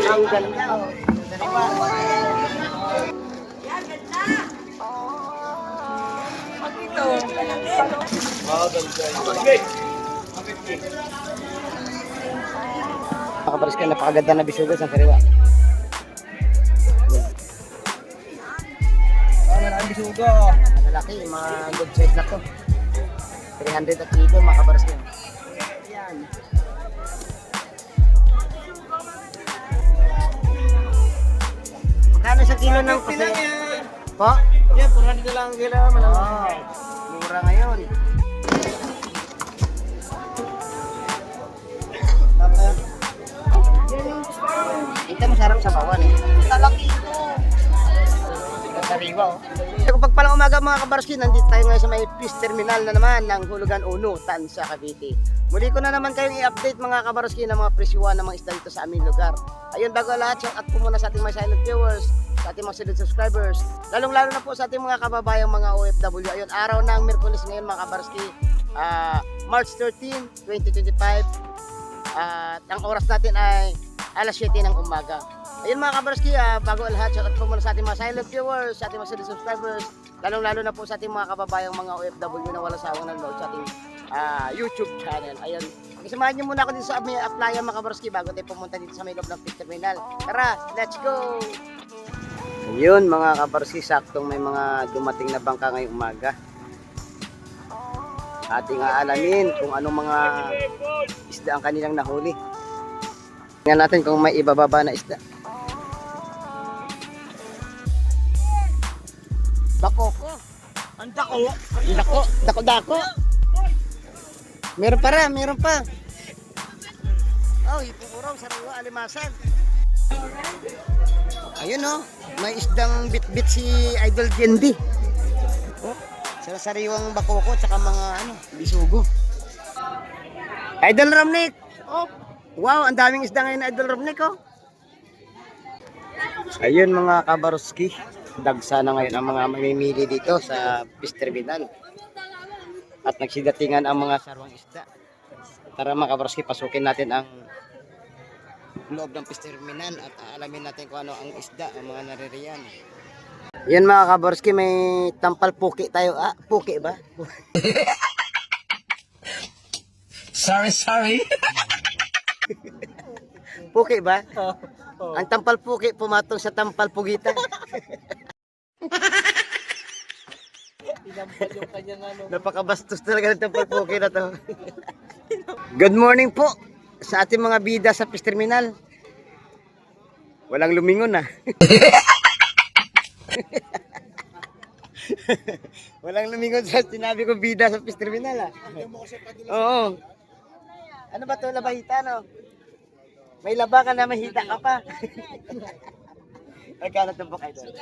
Ang ganda, oh. Sariwa. Makabaris ka, napakaganda na bisugas ang sariwa. Maraming bisugo. Malaki, mga good size na to. 300 at kilo, makabaris ka. Yan. Magkano sa kilo ng puti? Po? Yeah, 400 na lang ang kilo. Oh, mura ngayon. Ito masarap sa bawan eh. Talaki ito. Sariwa oh. Kung pagpalang umaga mga kabarski, nandito tayo ngayon sa may fish terminal na naman ng Hulugan Uno, Tansa, Cavite. Muli ko na naman kayong i-update mga kabarski ng mga presyuhan ng mga isda dito sa aming lugar. Ayun, bago lahat, shout out po muna sa ating mga silent viewers, sa ating mga silent subscribers, lalong-lalo na po sa ating mga kababayang mga OFW. Ayun, araw ng Miyerkules ngayon mga kabarski, March 13, 2025. At ang oras natin ay alas 7 ng umaga. Ayun mga kabarski, bago lahat, shout out po muna sa ating mga silent viewers, sa ating mga silent subscribers, lalong-lalo na po sa ating mga kababayang mga OFW na walang sawang nanonood sa ating YouTube channel. Ayun, isamahan nyo muna ako dito sa aming applyan mga kabarski bago tayo pumunta dito sa may loob ng fish terminal. Tara, let's go! Ayun mga kabarski, saktong may mga dumating na bangka ngayong umaga. Ating aalamin kung anong mga isda ang kanilang nahuli. Tingnan natin kung may ibababa na isda. Dako ko. Ang dako. Dako. Meron pa. Oh, ipurong sariwa alimasan. Ayun oh, may isdang bit-bit si Idol Jendi. Oh, sariwang bakoko tsaka mga bisugo. Idol Romnick. Oh, wow, ang daming isda ngayon Idol Romnick oh. Ayun mga kabaroski, dagsa na ngayon ang mga mamimili dito sa fish terminal. At nagsidatingan ang mga sarwang isda. Tara mga kabaroski, pasukin natin ang loob ng fish terminal at alamin natin kung ano ang isda, ang mga naririyan. Yan mga kabaroski, may tampal puki tayo. Puki ba? Sorry. Puki ba? Ang tampal puki pumatong sa tampal pugita. Yung kanyang Napakabastos talaga ng tampal puki na to. Good morning po sa ating mga bida sa fish terminal. Walang lumingon ah. Walang lumingon sa sinabi ko bida sa fish terminal ah. Oo. Ano ba to, labahita no? May laba ka na, mahita ka pa. Magkano tumpok kayo doon?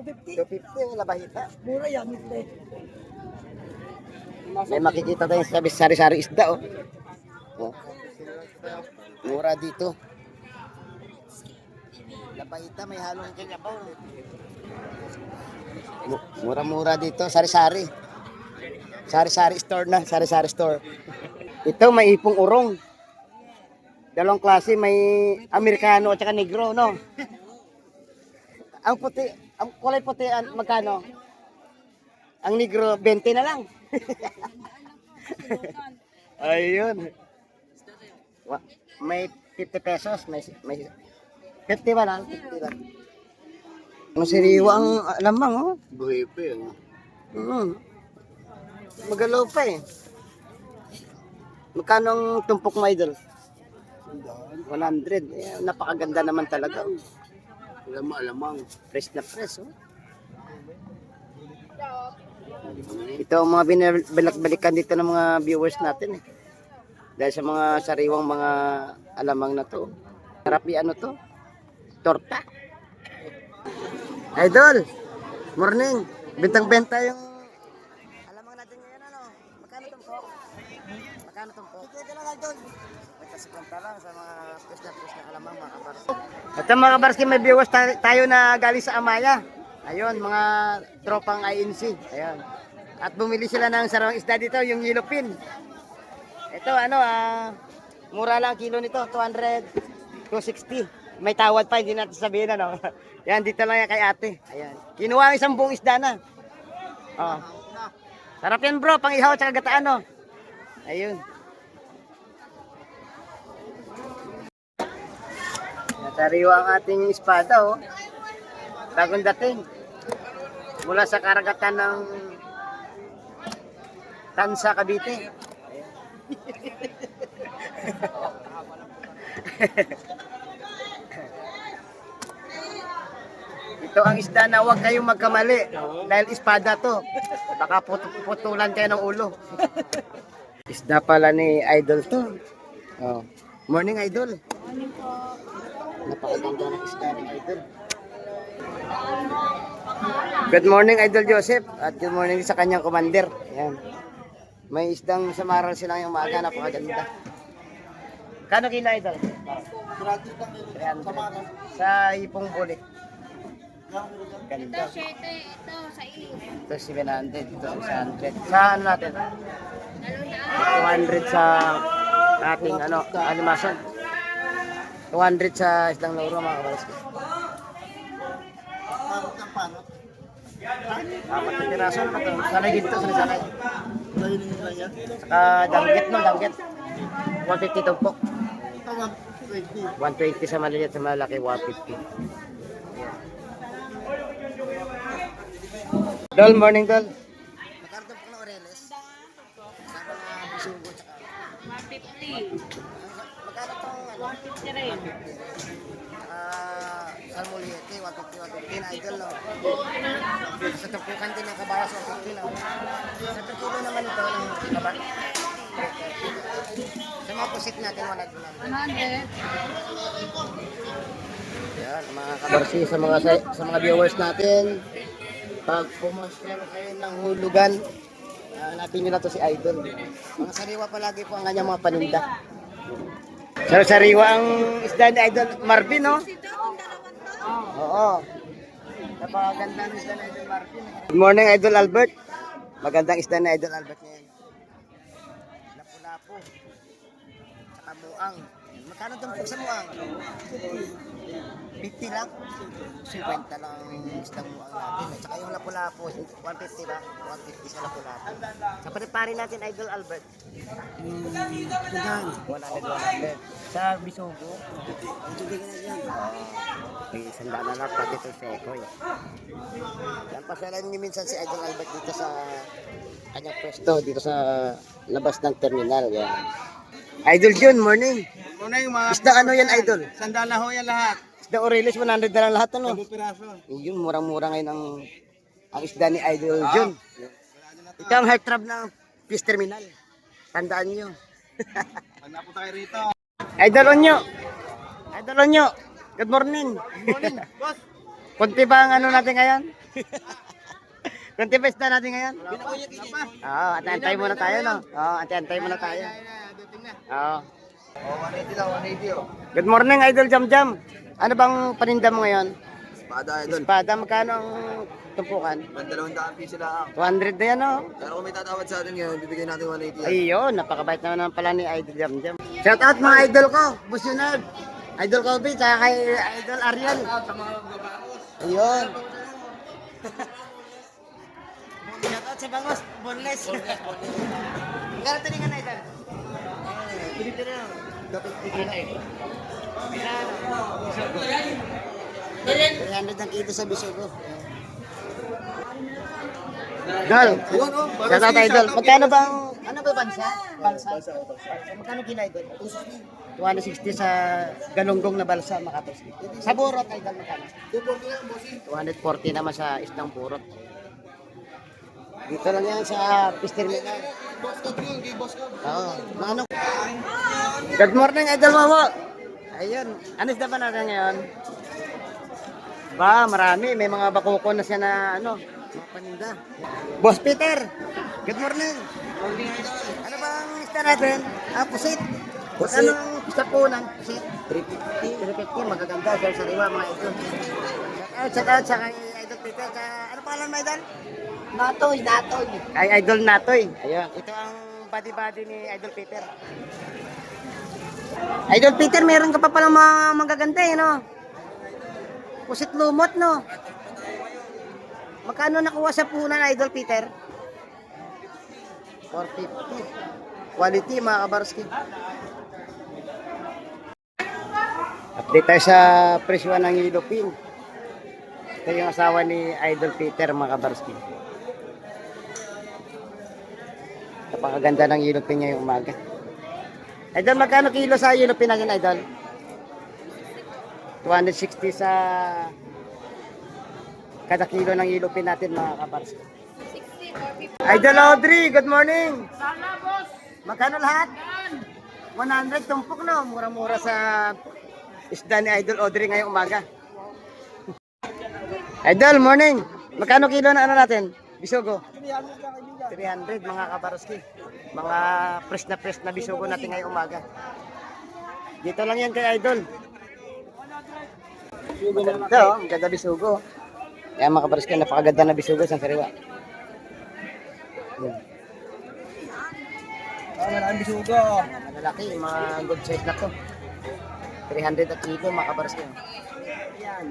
250 wala bahita. Mura yan. May makikita tayong sari-sari isda oh. Oh. Mura dito. Labahita may halong kinyabaw. Mura-mura dito, sari-sari. Sari-sari store na, sari-sari store. Ito may ipong urong. Dalawang klase, may Amerikano at saka negro, no? Ang puti, ang kulay puti, magkano? Ang negro, 20 na lang. Ayun. May 50 pesos, may 50 ba lang? 50 lang. Ang siriwa ang lamang, oh. Buhay pa yan. Magalaw pa eh. Magkano ang tumpok mo idol? 100. Eh, napakaganda naman talaga. Alamang. Fresh na fresh. Oh. Ito ang mga binalik-balikan dito ng mga viewers natin. Dahil sa mga sariwang mga alamang na to. Sarap ano to? Torta. Idol, morning. Bentang-benta yung alamang natin ngayon ano. Magkano tumpok? Magkano tumpok? Ito lang idol. Kwenta lang sa mga fresh na alamang mga kabarski. Ito mga kabarski, may viewers tayo na galing sa Amaya. Ayun, mga tropang INC. Ayun. At bumili sila ng sarawang isda dito, yung yellowfin. Ito ano, mura lang kilo nito, 200. 260. May tawad pa, hindi natin sabihin ano. Yan, dito lang yan kay ate. Ayan. Kinuha ang isang buong isda na. Oh. Sarap yan bro, pang ihaw at gataan no. Ayun. Natariwa ang ating espada oh. Bagong dating. Mula sa karagatan ng Tansa, Cavite. Ito ang isda na huwag kayong magkamali dahil espada to. Baka putulan kayo ng ulo. Isda pala ni Idol to. Oh. Morning Idol. Morning po. Napakaganda ng isda ni Idol. Good morning Idol Joseph at good morning sa kanyang commander. Ayan. May isdang samaral silang yung umaga, napakaganda. Kano kilo Idol? 300. Sa Ipong Bulik. Ganda. Ito, 7. Ito, 6. Ito 700, ito 600. Sa ano natin? 200. 200 sa ating ano, animason. 200 sa isdang loro mga kabalaski. Apat na piraso na ito. Sanay dito, sanay. Saka danggit no, danggit. 150 tumpok. 120 sa maliliit, sa malaki 150. Dol, morning Dol. Magkano po ng oreles? Sa mga bisugo tsaka. 150. Magkano tong ano? 150 rin. Salmoliete, 150 na Idol no. Sa tumpukan din ng kabayas 150 no. Sa per kilo naman ito ng kaba. Sa mga pusit natin 100. 100. Yan, mga kabarsi sa mga viewers natin. Pag pumasok kayo ng hulugan, hanapin nyo na to si Idol. Mga sariwa palagi po ang kanyang mga paninda. Sariwa ang isda ni Idol Marvin, no? Oo. Napakaganda ng isda ni Idol Marvin. Good morning, Idol Albert. Magandang isda ni Idol Albert ngayon. Lapu-lapu. Saka muang. Magkano tumpok sa muang? 50 lang. 50 lang ang isdang muang natin. At saka yung lapu-lapu, 150 lang. 150 sa lapu-lapu. Sa pare natin, Idol Albert. 100. Sa Bisogo. Ang tubig na dyan. May sanda na lang pati ito sekoy. Yan, pasyalan niyo minsan si Idol Albert dito sa kanyang pwesto, dito sa labas ng terminal. Yan. Idol Jun, morning. Morning mga Isda ano yan, Idol? sandala ho yan lahat. Isda Orelis, 100 na lang lahat, ano? 10 piraso. Yun, murang-mura ngayon ang isda ni Idol Jun. Ito ang heart trap ng Peace Terminal. Tandaan niyo. Pag napunta kayo rito. Idol Onyo. Idol Onyo. Good morning. Morning, boss. Kunti ba ang ano natin ngayon? Kunti ba isda natin ngayon? Oo, antay muna tayo, no? Oo, antay muna tayo. Oo. Oh, 180 lang, 180 oh. Good morning, Idol Jam Jam. Ano bang paninda mo ngayon? Espada idol. Espada, magkano ang tumpukan? 200 piso lang. 200 na yan, no? Pero kung may tatawad sa atin ngayon, bibigyan natin 180 yan. Ayun, napakabait naman pala ni Idol Jam Jam. Shout out mga idol ko, Busyunag, Idol Kobe, tsaka kay Idol Ariel. Ayun. Shout out sa Bangos, boneless. Magkano talingan na Idol? Pilipin na. Dapat pilipin na. 300 ang kilo sa Bisogo. Dol, Yun oh, shout out Idol. Magkano bang, ano ba bansa? Balsa. Magkano kilo Idol? 260 sa galunggong na balsa, Makatos. Sa burot Idol, magkano? 240 naman sa isang burot. Dito lang yan sa Peace Terminal. Oo. Ano? Good morning, Idol Momo. Ayun. Ano isda ba natin ngayon? Ba, marami. May mga bakuko na siya na ano, mga paninda. Boss Peter, good morning. Ano bang isda natin? Pusit. Ano ang isa po ng pusit? 350. 350. Magaganda. Sariwa mga idol. Shout out sa kay Idol Peter. Ano pangalan mo, Idol? Natoy. Ay, Idol Natoy. Ayun. Ito ang body-body ni Idol Peter. Idol Peter, meron ka pa palang mga magaganda eh, no? Pusit lumot, no? Magkano nakuha sa punan, Idol Peter? 450. Quality, mga kabarski. Update tayo sa presyo ng Yellowfin. Ito yung asawa ni Idol Peter, mga kabarski. Napakaganda ng Yellowfin ngayong umaga. Idol, magkano kilo sa Yellowfin natin, Idol? 260 sa kada kilo ng Yellowfin natin, mga kabarski. 60 or 50. Idol Audrey, good morning! Sana, boss! Magkano lahat? 100 tumpok, no? Mura-mura sa isda ni Idol Audrey ngayong umaga. Idol, morning! Magkano kilo na ano natin? Bisugo? 300, mga kabaroski. Mga fresh na bisugo natin ngayong umaga. Dito lang yan kay Idol. Ito, ang ganda bisugo. Kaya mga kabaroski, napakaganda na bisugo sa sariwa. Yan. Maraming bisugo. Malalaki, mga good size na to. 300 at kilo, mga kabaroski. Yan.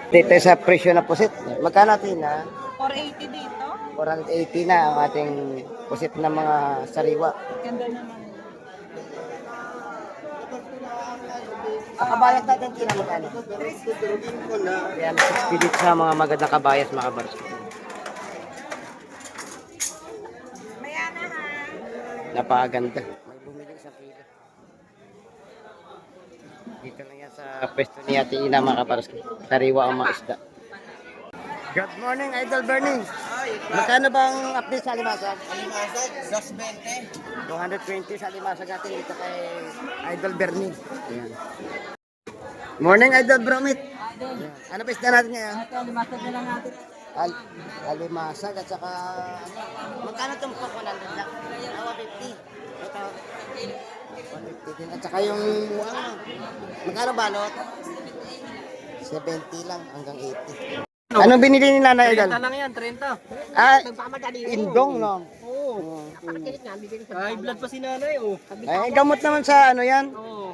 Dito sa presyo na pusit. Magkano natin na? 480 dito. 480 na ang ating pusit na mga sariwa. Ganda naman. Ang kabayas natin kinamagkano? 360 dito sa mga magandang kabayas, mga kabaroski. Mayana ha. Napakaganda. May bumili isang kilo. Dito lang yan sa pwesto ni Ate Ina, mga kabaroski. Sariwa ang mga isda. Good morning, Idol Bernie. Magkano bang update sa Alimasag? Alimasag, 220. 220 sa Alimasag natin dito kay Idol Bernie. Ayan. Morning, Idol Bromit. Ayan. Ano pa isda natin ngayon? Ito, limasag na lang natin. Alimasag at saka magkano itong pok 100 lang? 150. Ito 150 din. At saka yung buwang magkano balot? 70 lang hanggang 80. Anong binili ni Nanay Idol? 30 lang yan, 30. Ah, indong, no? Oo. Ay, blood pa si nanay, oh. Ay, gamot naman sa ano yan? Oo.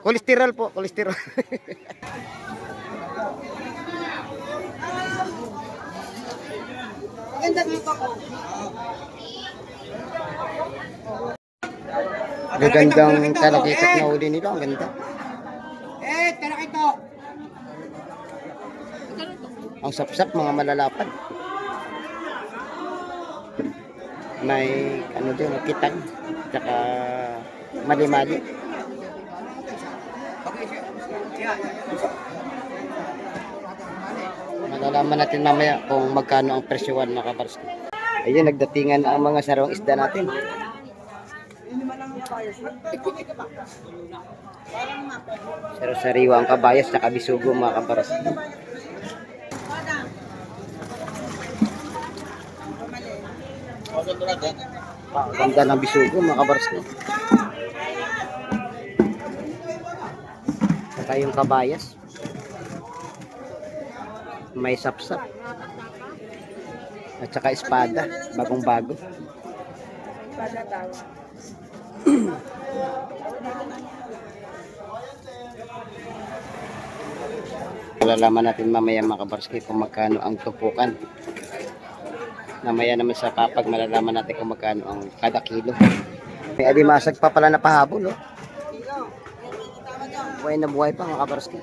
Kolesterol po, kolesterol. Gagandang talakikot na huli nila, ang ganda. Ang sapsap, mga malalapad. May ano din, kitang, tsaka mali-mali. Malalaman natin mamaya kung magkano ang presyohan, mga kabarski. Ayun, nagdatingan ang mga sarong isda natin. Sariwa ang kabayas, tsaka bisugo, mga kabarski. Ganda ng bisugo, mga kabarski. Saka yung kabayas. May sapsap. At saka espada, bagong bago. Malalaman natin mamaya, mga kabarski, kung magkano ang tupukan. Mamaya naman sa papag malalaman natin kung magkano ang kada kilo. May alimasag pa pala na pahabol, oh. Buhay na buhay pa, mga kabarski.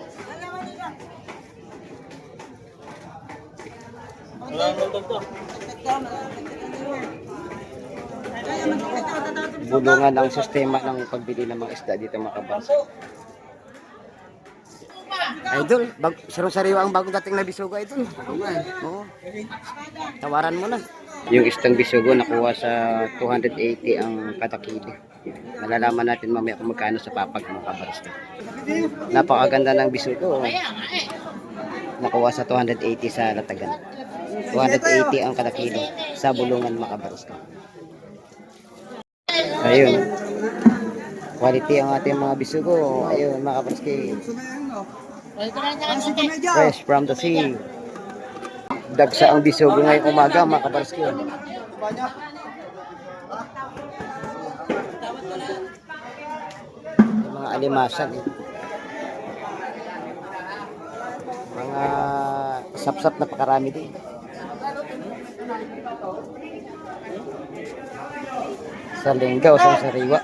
Bulungan ang sistema ng pagbili ng mga isda dito, mga kabarski. Idol, sarong-sariwa ang bagong dating na bisugo, Idol. Oo. Tawaran mo na. Yung istang bisugo nakuha sa 280 ang katakili. Malalaman natin mamaya kung magkano sa papag, mga kabarski. Napakaganda ng bisugo. Nakuha sa 280 sa latagan. 280 ang katakili sa bulungan, mga kabarski. Ayun. Quality ang ating mga bisugo. Ayun, mga kabarski. Fresh from the sea. Dagsa ang bisugo ngayong umaga, mga kabarski. alimasag. Mga sap-sap na pakarami din. Sa linggaw, sa sariwa.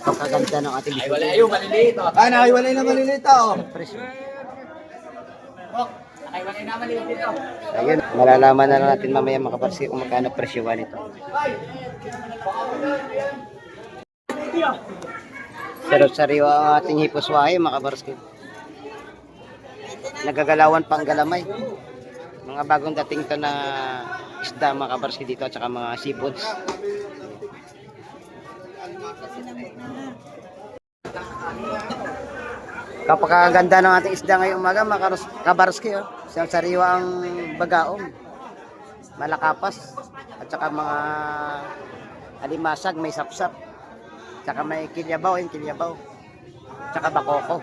Pagkaganda ng ating bisugo. maliliit. Ah, nakahiwalay na maliliit oh. Presyo. Ayun, malalaman na lang natin mamaya mga kabarski kung magkano presyoan ito. Sarap-sariwa ang ating hiposwahe mga kabarski. Nagagalawan pang galamay. Mga bagong dating to na isda mga kabarski dito at saka mga seafoods. Kapagkaganda ng ating isda ngayong umaga mga kabarski. Oh. Siyang sariwa ang bagaong. Malakapas. At saka mga alimasag, may sapsap. Tsaka may kilyabaw, yung kilyabaw. Tsaka bakoko.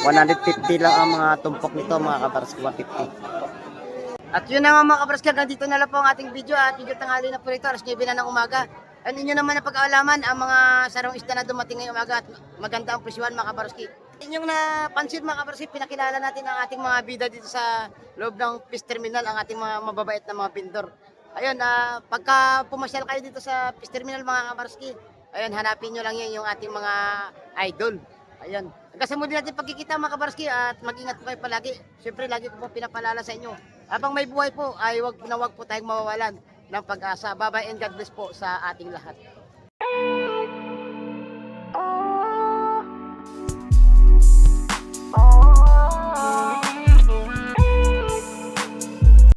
$150 lang ang mga tumpok nito mga kabarski, 150. At yun naman mga kabarski, hanggang dito na lang po ang ating video at video tanghali na po rito, alas 9 na ng umaga. At inyo naman na pag-aalaman ang mga sarong isda na dumating ngayong umaga at maganda ang presyuhan mga kabarski. Inyong napansin mga kabarski, pinakilala natin ang ating mga bida dito sa loob ng fish terminal, ang ating mga mababait na mga vendor. Ayun, pagka pumasyal kayo dito sa fish terminal mga kabarski, ayun, hanapin nyo lang yun yung ating mga idol. Ayun, hanggang sa muli natin pagkikita mga kabarski at mag-ingat po kayo palagi. Siyempre, lagi ko po pinapalala sa inyo. Habang may buhay po, ay wag po tayong mawawalan ng pag-asa. Bye-bye and God bless po sa ating lahat.